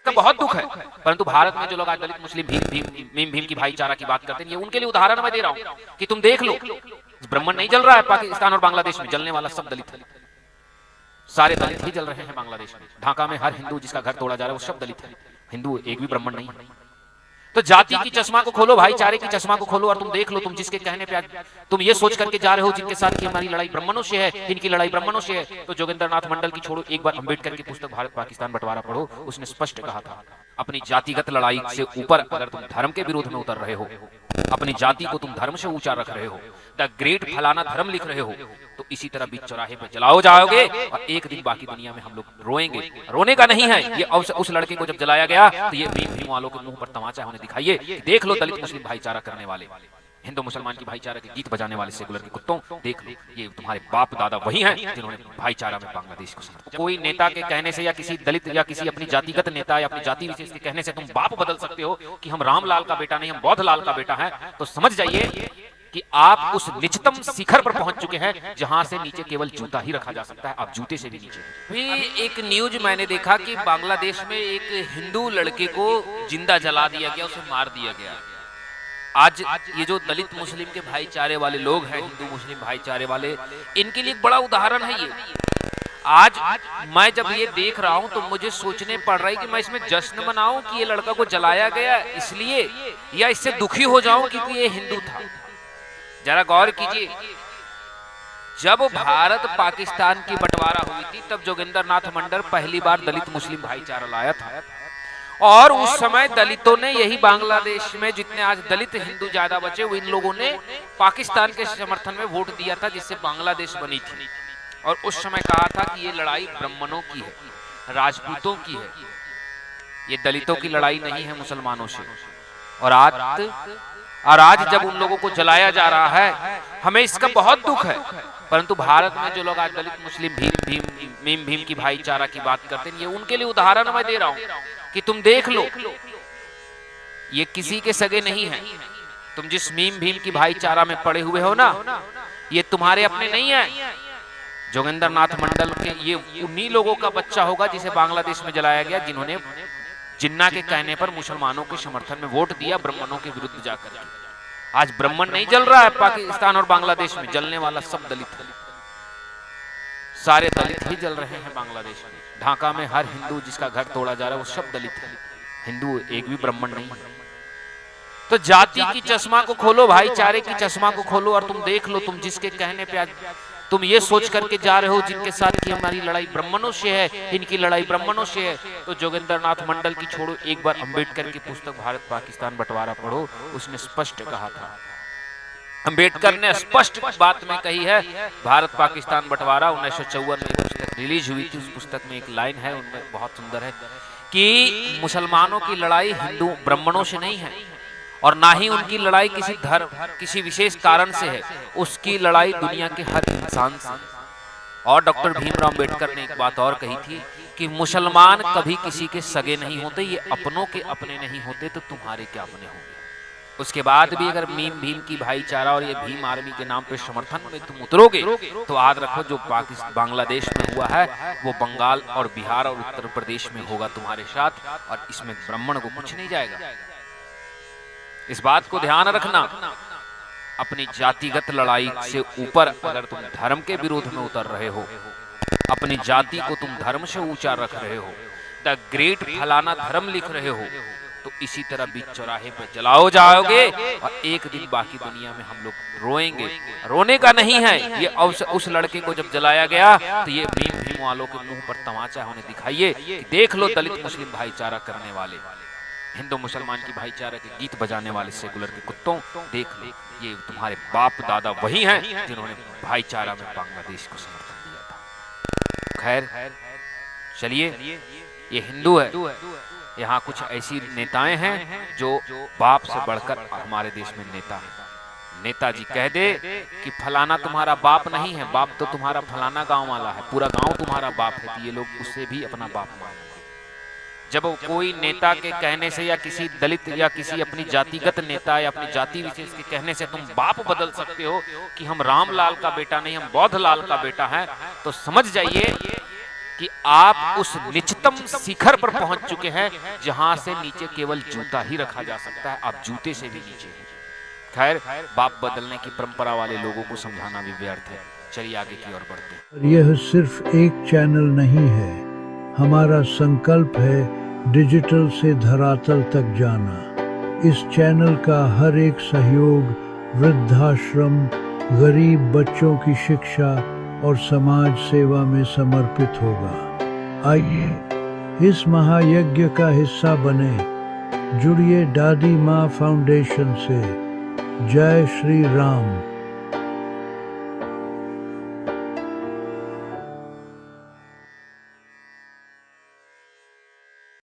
का बहुत दुख है, परंतु भारत में जो लोग आज दलित मुस्लिम भीम की भाईचारा की बात करते हैं, ये उनके लिए उदाहरण मैं दे रहा हूं कि तुम देख लो, ब्राह्मण नहीं जल रहा है पाकिस्तान और बांग्लादेश में, जलने वाला सब दलित है, सारे दलित ही जल रहे हैं बांग्लादेश में। ढाका में हर हिंदू जिसका घर तोड़ा जा रहा है वो सब दलित है, हिंदू एक भी ब्राह्मण नहीं है। तो जाति की चश्मा को खोलो, भाईचारे की चश्मा को खोलो और तुम देख लो, तुम जिसके कहने पे तुम ये सोच करके जा रहे हो जिनके साथ की हमारी लड़ाई ब्राह्मणों से है, इनकी लड़ाई ब्राह्मणों से है, तो जोगेंद्र नाथ मंडल की छोड़ो, एक बार अंबेडकर की पुस्तक भारत पाकिस्तान बंटवारा पढ़ो, उसने स्पष्ट कहा था अपनी जातिगत लड़ाई से ऊपर अगर तुम धर्म के विरोध में उतर रहे हो, अपनी जाति को तुम धर्म से ऊंचा रख रहे हो, द ग्रेट फलाना धर्म लिख रहे हो, तो इसी तरह बीच चौराहे पे जलाओ जाओगे और एक दिन बाकी दुनिया में हम लोग रोएंगे। रोने का नहीं है, ये उस लड़के को जब जलाया गया तो ये भीम वालों के मुंह पर तमाचा होने दिखाइए, देख लो दलित मुस्लिम भाईचारा करने वाले, हिंदू मुसलमान की भाईचारा के गीत बजाने वाले सेकुलर के कुत्तों, देख लो ये तुम्हारे बाप दादा वही हैं जिन्होंने भाईचारा में बांग्लादेश को समर्पित। कोई नेता के कहने से या किसी दलित या किसी अपनी जातिगत नेता या अपनी जाति विशेष के कहने से तुम बाप बदल सकते हो कि हम रामलाल का बेटा नहीं, हम बौद्ध लाल का बेटा है, तो समझ जाइए कि आप उस निचतम शिखर पर पहुंच चुके हैं जहां से नीचे केवल जूता ही रखा जा सकता है, आप जूते से भी नीचे। भी एक न्यूज मैंने देखा कि बांग्लादेश में एक हिंदू लड़के को जिंदा जला दिया गया, उसे मार दिया गया। आज ये जो दलित मुस्लिम के भाईचारे वाले लोग हैं, हिंदू मुस्लिम भाईचारे वाले, इनके लिए एक बड़ा उदाहरण है ये। आज मैं जब ये देख रहा हूं तो मुझे सोचने पड़ रहा है कि मैं इसमें जश्न मनाऊं कि ये लड़का को जलाया गया इसलिए, या इससे दुखी हो जाऊं क्योंकि ये हिंदू था। जरा गौर कीजिए, जब भारत पाकिस्तान की बंटवारा हुई थी तब जोगेंद्र नाथ मंडल पहली बार दलित मुस्लिम भाईचारा लाया था, और उस समय दलितों ने यही बांग्लादेश में जितने आज दलित हिंदू ज्यादा बचे, वो इन लोगों ने पाकिस्तान के समर्थन में वोट दिया था जिससे बांग्लादेश बनी थी। और उस समय कहा था कि ये लड़ाई ब्राह्मणों की है, राजपूतों की है, ये दलितों की लड़ाई नहीं है मुसलमानों से। और आज जब उन लोगों को जलाया जा रहा है, हमें इसका बहुत दुख है, परंतु भारत में जो लोग आज दलित मुस्लिम भीम की भाईचारा की बात करते हैं, ये उनके लिए उदाहरण मैं दे रहा हूं कि तुम देख लो, ये किसी के सगे नहीं है। तुम जिस भीम की भाईचारा में पड़े हुए हो ना, ये तुम्हारे अपने नहीं है। जोगेंद्र नाथ मंडल के ये उन्हीं लोगों का बच्चा होगा जिसे बांग्लादेश में जलाया गया, जिन्होंने जिन्ना के कहने पर मुसलमानों के समर्थन में वोट दिया, ब्राह्मणों के विरुद्ध जाकर। आज ब्राह्मण नहीं जल रहा है पाकिस्तान और बांग्लादेश में, जलने वाला सब दलित है, सारे दलित ही जल रहे हैं बांग्लादेश में। ढाका में हर हिंदू जिसका घर तोड़ा जा रहा है वो सब दलित है, हिंदू एक भी ब्राह्मण नहीं है। तो जाति की चश्मा को खोलो, भाईचारे की चश्मा को खोलो और तुम देख लो, तुम जिसके कहने पे आज तुम ये सोच करके जा रहे हो जिनके साथ की हमारी लड़ाई ब्राह्मणों से है, इनकी लड़ाई ब्राह्मणों से है, तो जोगेंद्र नाथ मंडल की छोड़ो, एक बार अंबेडकर की पुस्तक भारत पाकिस्तान बंटवारा पढ़ो, उसने स्पष्ट कहा था। अंबेडकर ने स्पष्ट बात में कही है, भारत पाकिस्तान बंटवारा 1954 में पुस्तक रिलीज हुई थी, उस पुस्तक में एक लाइन है उनमें बहुत सुंदर है कि मुसलमानों की लड़ाई हिंदू ब्राह्मणों से नहीं है, और ना ही उनकी लड़ाई किसी धर्म किसी विशेष कारण से है, उसकी लड़ाई दुनिया के हर इंसान से। और डॉक्टर भीमराव अंबेडकर ने एक बात और कही थी कि मुसलमान कभी किसी के सगे नहीं होते, ये अपनों के अपने नहीं होते, तो तुम्हारे क्या अपने होंगे। उसके बाद भी अगर भीम की भाईचारा और ये भीम आर्मी के नाम पे समर्थन में तुम उतरोगे तो याद रखो जो बांग्लादेश में हुआ है वो बंगाल और बिहार और उत्तर प्रदेश में होगा तुम्हारे साथ, और इसमें ब्राह्मण को कुछ नहीं जाएगा। इस बात को ध्यान रखना, अपनी जातिगत लड़ाई से ऊपर अगर तुम धर्म के विरोध में उतर रहे हो, अपनी जाति को तुम धर्म से ऊंचा रख रहे हो, द ग्रेट फलाना धर्म लिख रहे हो, तो इसी तरह बीच चौराहे पर जलाओ जाओगे और एक दिन बाकी दुनिया में हम लोग रोएंगे। रोने का नहीं है, ये उस लड़के को जब जलाया गया तो ये भीम वालों के मुंह पर तमाचा होने दिखाइए, देख लो दलित मुस्लिम भाईचारा करने वाले, हिंदू मुसलमान की भाईचारा के गीत बजाने वाले सेकुलर के कुत्तों, देख लो ये तुम्हारे बाप दादा वही हैं जिन्होंने भाईचारा में बांग्लादेश को समर्थन दिया था। खैर चलिए, ये हिंदू है, यहाँ कुछ ऐसी नेताएं हैं जो बाप से बढ़कर हमारे देश में नेता हैं। नेताजी कह दे कि फलाना तुम्हारा बाप नहीं है, बाप तो तुम्हारा फलाना गांव वाला है, पूरा गांव तुम्हारा बाप है, तो ये लोग उससे भी अपना बाप मानेंगे। जब कोई नेता के कहने से या किसी दलित या किसी अपनी जातिगत नेता या अपनी जाति विशेष के कहने से तुम बाप बदल सकते हो कि हम रामलाल का बेटा नहीं, हम बौद्ध लाल का बेटा है, तो समझ जाइए कि आप उस निचतम शिखर पर पहुंच चुके हैं जहां से नीचे केवल जूता ही रखा जा सकता है, आप जूते से भी नीचे हैं। खैर, बाप बदलने की परंपरा वाले लोगों को समझाना भी व्यर्थ है। चलिए आगे की ओर बढ़ते हैं। यह सिर्फ एक चैनल नहीं है, हमारा संकल्प है डिजिटल से धरातल तक जाना। इस चैनल का हर एक सहयोग वृद्धाश्रम, गरीब बच्चों की शिक्षा और समाज सेवा में समर्पित होगा। आइए इस महायज्ञ का हिस्सा बने, जुड़िए दादी माँ फाउंडेशन से। जय श्री राम।